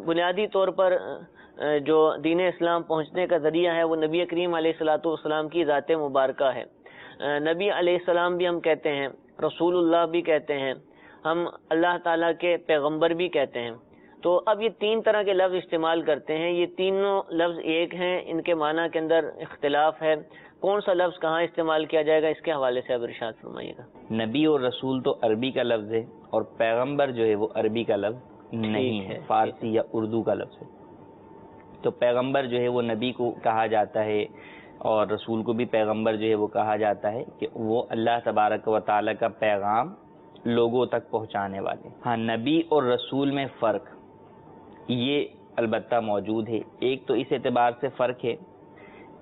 بنیادی طور پر جو دین اسلام پہنچنے کا ذریعہ ہے وہ نبی کریم علیہ الصلوۃ والسلام کی ذات مبارکہ ہے۔ نبی علیہ السلام بھی ہم کہتے ہیں، رسول اللہ بھی کہتے ہیں، ہم اللہ تعالیٰ کے پیغمبر بھی کہتے ہیں۔ تو اب یہ تین طرح کے لفظ استعمال کرتے ہیں، یہ تینوں لفظ ایک ہیں، ان کے معنی کے اندر اختلاف ہے، کون سا لفظ کہاں استعمال کیا جائے گا اس کے حوالے سے اب ارشاد فرمائیے گا۔ نبی اور رسول تو عربی کا لفظ ہے، اور پیغمبر جو ہے وہ عربی کا لفظ نہیں ہے، فارسی یا اردو کا لفظ ہے۔ تو پیغمبر جو ہے وہ نبی کو کہا جاتا ہے، اور رسول کو بھی پیغمبر جو ہے وہ کہا جاتا ہے کہ وہ اللہ تبارک و تعالیٰ کا پیغام لوگوں تک پہنچانے والے۔ ہاں، نبی اور رسول میں فرق یہ البتہ موجود ہے۔ ایک تو اس اعتبار سے فرق ہے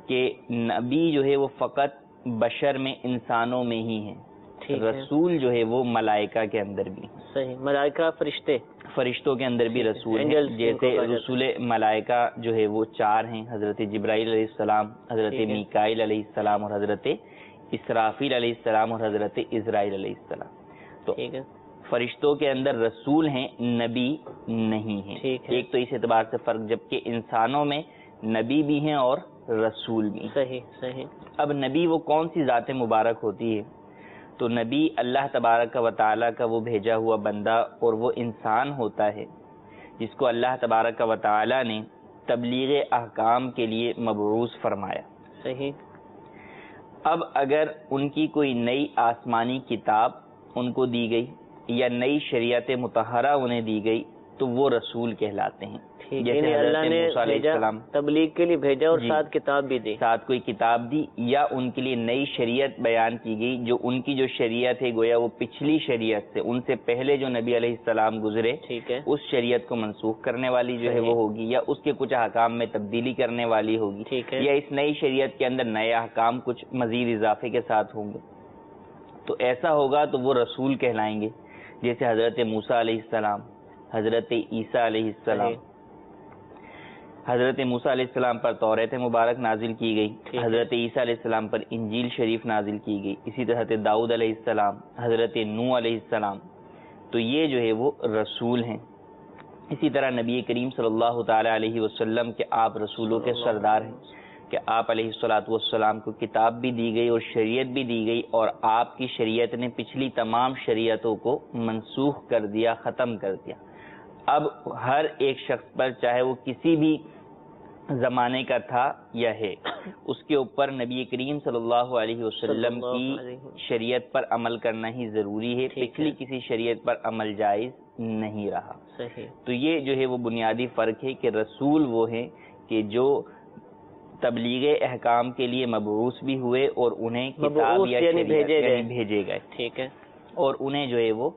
کہ نبی جو ہے وہ فقط بشر میں، انسانوں میں ہی ہے، رسول جو ہے وہ ملائکہ کے اندر بھی۔ صحیح، ملائکہ فرشتوں کے اندر بھی رسول ہیں، جیسے رسول ملائکہ جو ہے وہ چار ہیں، حضرت جبرائیل علیہ السلام، حضرت میکائیل علیہ السلام، اور حضرت اسرافیل علیہ السلام، اور حضرت اسرائیل علیہ السلام۔ تو فرشتوں کے اندر رسول ہیں، نبی نہیں ہیں۔ ایک تو اس اعتبار سے فرق، جبکہ انسانوں میں نبی بھی ہیں اور رسول بھی۔ صحیح۔ اب نبی وہ کون سی ذات مبارک ہوتی ہے؟ تو نبی اللہ تبارک و تعالیٰ کا وہ بھیجا ہوا بندہ، اور وہ انسان ہوتا ہے جس کو اللہ تبارک و تعالیٰ نے تبلیغ احکام کے لیے مبعوث فرمایا۔ صحیح۔ اب اگر ان کی کوئی نئی آسمانی کتاب ان کو دی گئی یا نئی شریعت مطہرہ انہیں دی گئی تو وہ رسول کہلاتے ہیں۔ جیسے اللہ نے تبلیغ کے لیے بھیجا اور ساتھ کتاب بھی دی، ساتھ کوئی کتاب دی، یا ان کے لیے نئی شریعت بیان کی گئی، جو ان کی جو شریعت ہے گویا وہ پچھلی شریعت سے، ان سے پہلے جو نبی علیہ السلام گزرے اس شریعت کو منسوخ کرنے والی جو ہے وہ ہوگی، یا اس کے کچھ احکام میں تبدیلی کرنے والی ہوگی، یا اس نئی شریعت کے اندر نئے احکام کچھ مزید اضافے کے ساتھ ہوں گے۔ تو ایسا ہوگا تو وہ رسول کہلائیں گے، جیسے حضرت موسیٰ علیہ السلام، حضرت عیسیٰ علیہ السلام۔ حضرت موسیٰ علیہ السلام پر توریت مبارک نازل کی گئی، حضرت عیسیٰ علیہ السلام پر انجیل شریف نازل کی گئی، اسی طرح حضرت داؤد علیہ السلام، حضرت نوح علیہ السلام۔ تو یہ جو ہے وہ رسول ہیں۔ اسی طرح نبی کریم صلی اللہ تعالی علیہ وسلم کے آپ رسولوں کے سردار ہیں، کہ آپ علیہ الصلوۃ والسلام کو کتاب بھی دی گئی اور شریعت بھی دی گئی، اور آپ کی شریعت نے پچھلی تمام شریعتوں کو منسوخ کر دیا، ختم کر دیا۔ اب ہر ایک شخص پر، چاہے وہ کسی بھی زمانے کا تھا یا ہے، اس کے اوپر نبی کریم صلی اللہ علیہ وسلم کی شریعت پر عمل کرنا ہی ضروری ہے، پچھلی کسی شریعت پر عمل جائز نہیں رہا۔ تو یہ جو ہے وہ بنیادی فرق ہے کہ رسول وہ ہیں کہ جو تبلیغ احکام کے لیے مبعوث بھی ہوئے، اور انہیں کتاب یا شریعت بھیجے گئے، اور انہیں جو ہے وہ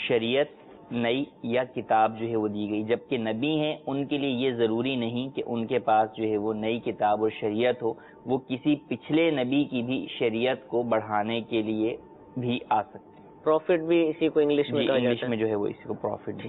شریعت نئی یا کتاب جو ہے وہ دی گئی۔ جبکہ نبی ہیں، ان کے لیے یہ ضروری نہیں کہ ان کے پاس جو ہے وہ نئی کتاب اور شریعت ہو، وہ کسی پچھلے نبی کی بھی شریعت کو بڑھانے کے لیے بھی آ سکتے ہیں۔ پروفٹ بھی اسی کو انگلش میں کہا جاتا ہے، انگلش میں جو ہے وہ اسی کو پروفٹ